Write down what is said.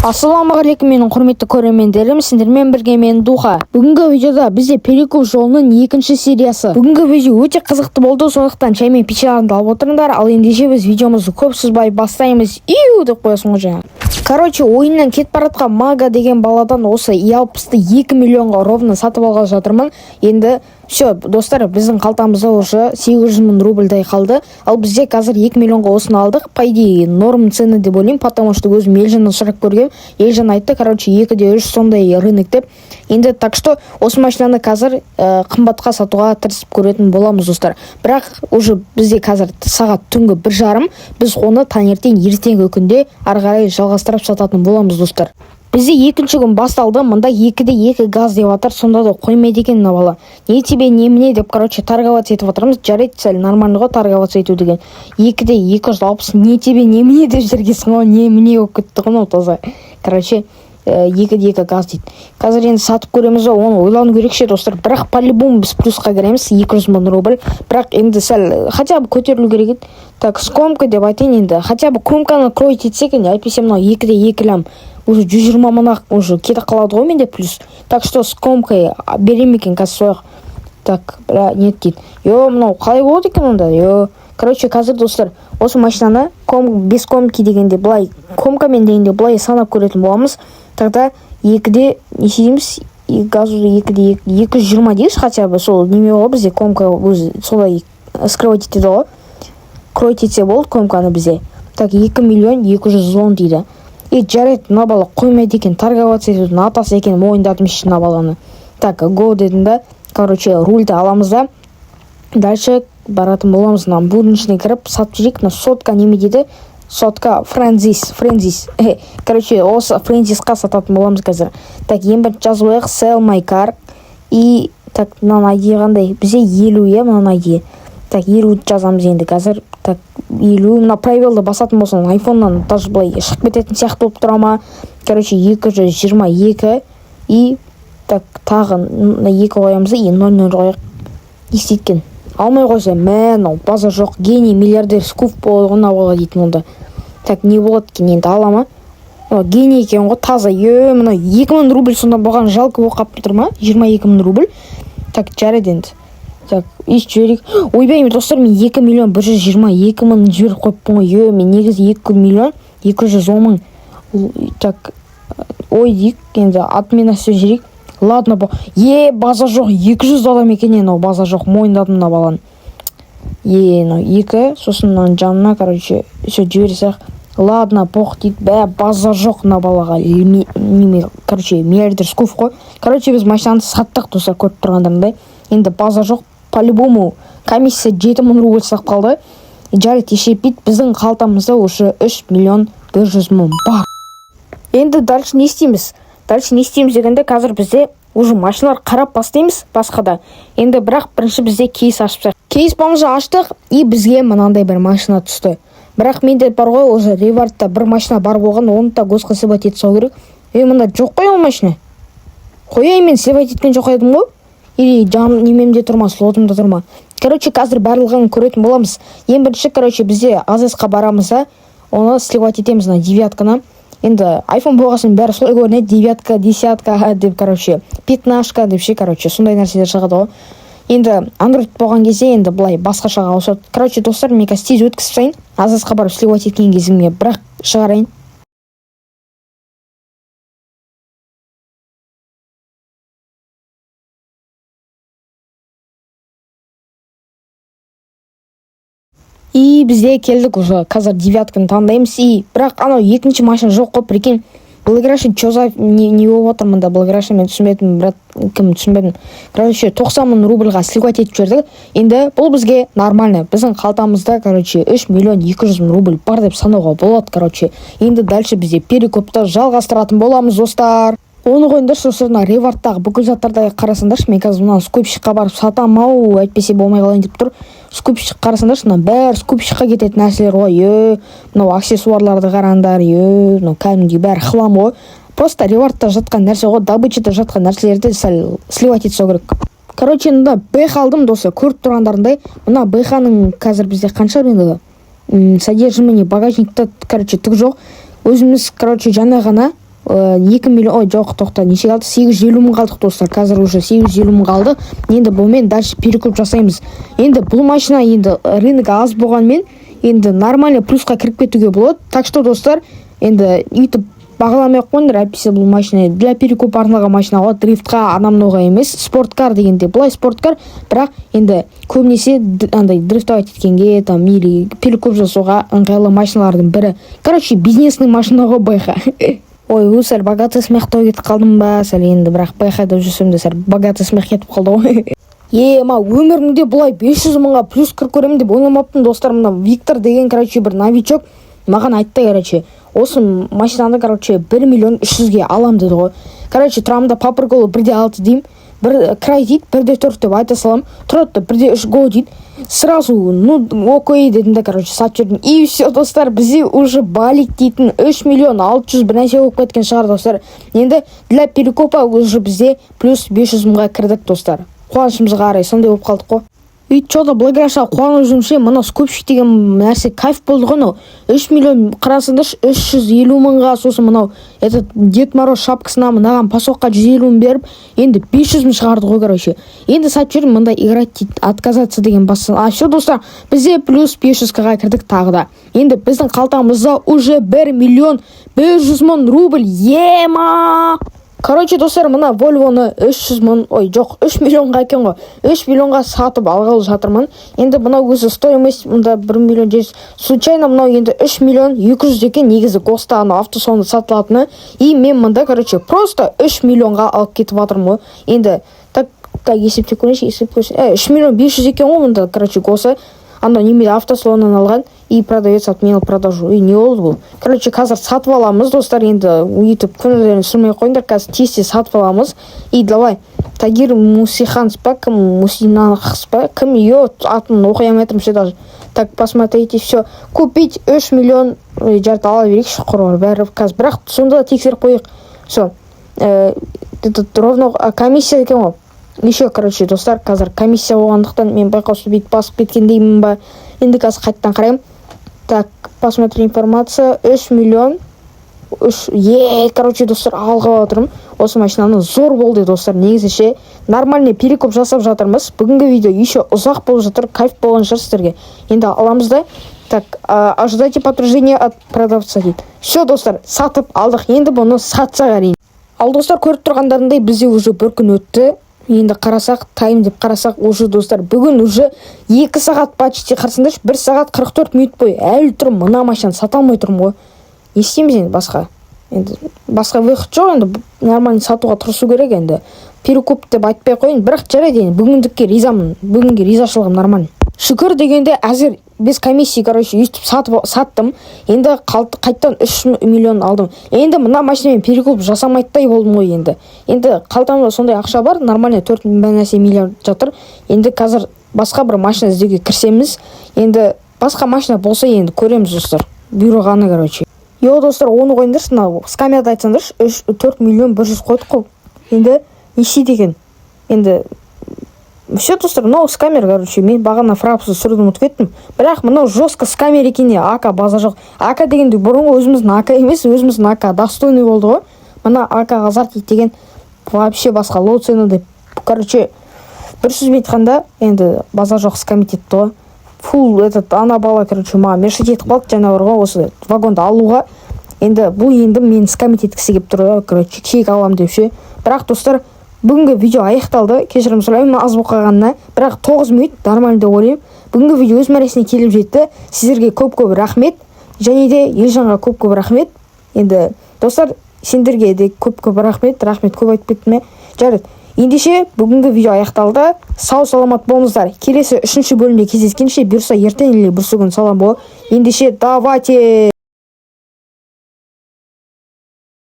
Ассалаумағалейкум менің құрметті көрермендерім, сендермен бірге мен Духа. Бүгінгі видеода бізде перекуп жолының екінші сериясы. Бүгінгі видео өте қызықты болды, сондықтан чай мен печаларыңды алып отырыңдар. Ал ендеше біз видеомызды көп созбай бастаймыз. Деп қоясың ғой жаңа. Короче, ойыннан кетіп баратқан Мага деген баладан осы E60-ты 2 миллионға ровно сатып алған жатырмын. Енді все, достар, біздің қалтамызда уже 800 мың рубльдай қалды. Ал бізде қазір 2 миллионға осыны алдық. По идее, норм цены деп ойлаймын, потому что өзім Елжаннан сұрап көргем. Елжан айтты, короче, 2-3 сондай рынок деп. Енді так что осы машинаны қазір қымбатқа сатуға тырысып көретін боламыз, достар. Бірақ уже бізде қазір сағат түнгі 1:30, біз оны таңертең ертеңгі күнде ары қарай жалғастырып сататын боламыз, достар. Бізде екінші күн басталды, мында 2-2 газ деп атар, сонда да қоймайды екен мына бала. Не тебе, не мне деп, короче, торговаться етіп отырмыз. Жарайды, сәл нормально ғой торговаться ету деген. 2-260, не тебе, не мне деп жүргесің ғой, не мне болып кетті ғой таза. Короче, 2-2 газ дейді. Қазір енді сатып көреміз, оны ойлану керек ше, достар. Бірақ по-любому біз плюсқа кіреміз, 200 мың рубль. Бірақ енді сәл хотя бы көтерілу керек еді. Так, скомка деп айтайын енді. Хотя бы кромканы кроить етсек, әйтпесе мынау 2-2 лям. Уже 120 мыңнан уже кетіп қалады ғой менде плюс. Так что с комкой берем екен қазір сояқ. Так, нет дейді. Мынау қалай болады екен онда? Короче, қазір достар, осы машинаны без комки дегенде былай, комкамен дегенде былай санап көретін боламыз. Тогда 2-де неше дейміз? Газ уже 2-де 220 дейміз, хотя бы сол неме ғой бізде комка өзі солай скрывать етеді ғой. Кроить етсе болды комканы бізде. Так, 2 миллион 210 дейді. Жарайды, мына бала қоймайды екен, торговаться етудің атасы екен, мойындадым мына баланы. Так, го дедім да. Короче, рульді аламыз да. Дальше баратын боламыз. Будың ішіне кіріп, сатып жүрек. Сотка неме дейді? Сотка френзис. Короче, осы френзисқа сататын боламыз қазір. Так, ең бір жазып ойық, sell my car. И, так, мынаны айди қандай? Бізе 50, мынаны айди. Так, 50 жазамыз енді қазір. Так, 50, мына правилды басатын болсын, айфоннан даже былай шығып кететін сияқты болып тұра ма. Короче, 222 и так, тағы 2 қоямыз и 0-0 қояқ. Естеткен. Алмай қойса, база жоқ, гений, миллиардер, скуф болады ғына бола дейтін онда. Так, не болады кен енді алама. Гений екен ғой, таза, мына 2000 рубль сонда болған жалко болып қап тұр ма? 22 мың рубль. Так, жарайды енді. Так, еш жіберек. Ойбай, достар, мен 2 миллион 122 мың жіберіп қойыппын ғой. Мен негізі 2 миллион 210 мың. Так, ой дейік, енді атмен әсте жүрек. Ладно, база жоқ, 200 адам екен, база жоқ, мойындадым мына баланы. 2, сосын жанына, короче, все жібересек. Ладно, пох дейді, база жоқ мына балаға. Короче, миллиардер скуф қой. Короче, біз машинаны саттық, достар, көріп тұрғандарындай. Енді база жоқ, по-любому комиссия 7 мың рубль сақ қалды. Жарайды, ешепейді, біздің қалтамызда уже 3 миллион 100 мың бар. Енді дальше не істейміз? Дальше не істейміз дегенде қазір бізде уже машиналар қарап бастаймыз басқада. Енді бірақ бірінші бізде кейс ашыпсақ. Кейс бамызы аштық и бізге мынандай бір машина түсті. Бірақ менде бар ғой, уже ревардта бір машина бар болған, оны да госқа сыбат етсау керек. Мында жоқ қой ол машина. Қояй, мен сыбат еткен жоқ едім ғой. Или жан немемде тұрма, слотымда тұрма. Короче, қазір барлығын көретін боламыз. Ең бірінші, короче, бізде АЗС-қа барамыз да, оны сливать етеміз на 9-каны. Енді iPhone болғасын бәрі солай көрінеді, 9-ка, 10-ка деп, короче, 15-ка деп ше, короче, сондай нәрселер шығады ғой. Енді Android болған кезде енді былай басқашаға ауысады. Короче, достар, мен қазір тез өткізіп сайын, АЗС-қа барып сливать еткен кезіңе бірақ шығарайын. И бізде келдік уже, қазір 9-каны таңдаймыз. И бірақ анау екінші машина жоқ қой, прикинь. Благорашы, чо за не болып отыр мында, Благорашы, мен түсінбедім, брат, кім түсінбедім. Короче, 90 мың рубльға сливать етіп жүрдік. Енді бұл бізге нормально. Біздің қалтамызда, короче, 3 миллион 200 мың рубль бар деп санауға болады, короче. Енді дальше бізде перекупты жалғастыратын боламыз, достар. Оны қойыңдар, сосын ревардтағы бүкіл заттарды қарасаңдаршы, мен қазір мынаны скупщикқа барып сатамау, әйтпесе болмай қалайын деп тұр. Скупщик қарасаңдаршы, мына бәрі скупщикқа кететін нәрселер ғой. Мынау аксессуарларды қараңдар, мынау кәдімгідей бәрі хлам ғой. Просто ревардта жатқан нәрсе ғой, добычада жатқан нәрселерді сәл сливать етсеу керек. Короче, мында бэх алдым, достар, көріп тұрғандарындай. Мына бэханың қазір бізде қанша рынығы? Содержимое багажникта, короче, түк жоқ. Өзіміз, короче, жаңа ғана 2 миллион, ой жоқ, тоқта, неше қалды? 850 мың қалдық достар. Қазір уже 850 мың қалды. Енді бұлмен дальше перекуп жасаймыз. Енді бұл машина енді рынок аз болғанмен енді нормально плюсқа кіріп кетуге болады. Так что достар, енді YouTube бағаламай қойыңдар, әйтпесе бұл машина для перекуп арналған машина ғой, дрифтқа анамнауға емес. Спорткар дегенде былай спорткар, бірақ енді көбінесе андай дрифтовать еткенге там или перекуп жасауға ыңғайлы машиналардың бірі. Короче, бизнесный машина ғой байқа. Ой, сәл богатый смехтау кетіп қалдым ба, сәл енді, бірақ байқайда жүрсем де сәл богатый смех кетіп қалды ғой. Ма өмірімде бұлай 500 мыңға плюс кір көремін деп ойламаппын достар. Мына Виктор деген, короче, бір новичок маған айтты, короче, осы машинаны, короче, 1 миллион 300-ге алам деді ғой. Короче, тұрамда папыр голы 1.6 дейм, бір край дейді, 1.4 деп айта салам, тұрады 1.3 гол дейді. Сразу, окей дедім да, короче, сатып жүрдім. И все, достар, бізде уже балик дейтін 3 миллион 600 бір нәрсе болып кеткен шығар, достар. Енді для перекупа уже бізде плюс 500 мыңға кірдік, достар. Қуанышымызға қарай, сондай болып қалдық қой. Что-то благодаря қуанып жүрмше, мына скупщик деген нәрсе кайф болды ғой. 3 миллион қарасыңдаршы, 350 мыңға, сосын мынау этот Дед Мороз шапкасына мынаған пасоққа 150 мың беріп, енді 500 мың шығарды ғой, короче. Енді сатып жүрмін, мында играть дейді, отказаться деген басын. Все, достар, бізде плюс 500-ға кірдік тағы да. Енді біздің қалтамызда уже 1 миллион 500 мың рубль. Ема! Короче, достар, мына Volvo-ны 300 мың, ой, жоқ, 3 миллионға екен ғой. 3 миллионға сатып алғалы жатырмын. Енді мынау өзі стоимость мында 1 миллион 100. Случайно мынау енді 3 миллион 200 екен, негізі Госта автосалонда сатылатыны. И мен мында, короче, просто 3 миллионға алып кетіп жатырмын ғой. Енді так есептеп көрейінші, 3 миллион 500 екен ғой мында, короче, Госа. Анда немеде автосалоннан алған и продавец отменил продажу. И не болды бұл. Короче, қазір сатып аламыз, достар, енді YouTube күнілерін сүрмей қойыңдар, қазір тез сатып аламыз. И давай, Тагир Мусиханс па, кім Мусинанхс па, кім ее атын оқи алмайтырмын все даже. Так, посмотрите, все. Купить 3 миллион жарты ала берейік, шұқыр бәрі қазір. Бірақ сонда тексеріп қойық. Все. Этот ровно комиссия екен ғой. Еще, короче, достар, қазір комиссия болғандықтан мен байқаусыз бүйтіп басып кеткендеймін ба. Енді қазір қайттан қараймын. Так, посмотри информация. 3 миллион. Короче, достар, алға отырмын. Осы машинаны зор болды, достар. Негізіше нормальный перекуп жасап жатырмыз. Бүгінгі видео еще ұзақ болып жатыр. Кайф болған шығар сіздерге. Енді аламыз да. Так, ожидайте подтверждения от продавца дейді. Все, достар, сатып алдық. Енді бұны сатсақ әрине. Ал достар, көріп тұрғандарындай бізде уже бір күн өтті. Енді қарасақ, тайм деп қарасақ, уже достар, бүгін уже 2 сағат почти қарсыңдаршы, 1 сағат 44 минут бойы әлі тұрмын, мына машинаны сата алмай тұрмын ғой. Не істейміз енді басқа? Енді басқа выход жоқ, енді нормально сатуға тырысу керек енді. Перекуп деп айтпай қойын, бірақ жарайды енді бүгіндікке ризамын, бүгінге ризашылығым нормально. Шүкір дегенде әзір без комиссии, короче, өйстіп саттым. Енді қайттан 3 миллион алдым. Енді мына машинамен перекуп жасамайттай болдым ғой енді. Енді қалтамда сондай ақша бар, нормально 4 миллиард жатыр. Енді қазір басқа бір машина іздеуге кірсеміз, енді басқа машина болса енді көреміз, достар. Бұйрығаны, короче. Достар, оны қойыңдаршы, мына скамерді айтсаңдаршы, 4 миллион 100 қойдық қой. Енді неше деген? Енді все, достар, мынау скамер, короче, мен бағана фрапсы сүрдім ұмытып кеттім. Бірақ мынау жестко скамер екенде АК база жоқ. АК дегенде бұрынғы өзіміздің АК емес, өзіміздің АК достойный болды ғой. Мына АК азарт деген вообще басқа лоу цены деп. Короче, бір сөзбен айтқанда, енді база жоқ скамер етті ғой. Фул этот ана бала, короче, маған мершет етіп қалды жаңа ғой осы вагонды алуға. Енді бұл енді мен скамер еткісі келіп тұр, короче, чек алам деп ше. Бірақ достар, бүгінгі видео аяқталды. Кешірім сұраймын аз болып қалғанына. Бірақ 9 минут нормально деп ойлаймын. Бүгінгі видео өз мәресіне келіп жетті. Сіздерге көп-көп рахмет. Және де Елжанға көп-көп рахмет. Енді достар, сендерге де көп-көп рахмет. Рахмет көп айтып кеттім ме? Жарайды. Ендеше бүгінгі видео аяқталды. Сау саламат болыңыздар. Келесі 3-ші бөлімде кездескенше бұйырса ертең или бүрсігүн салам бол. Ендеше давайте.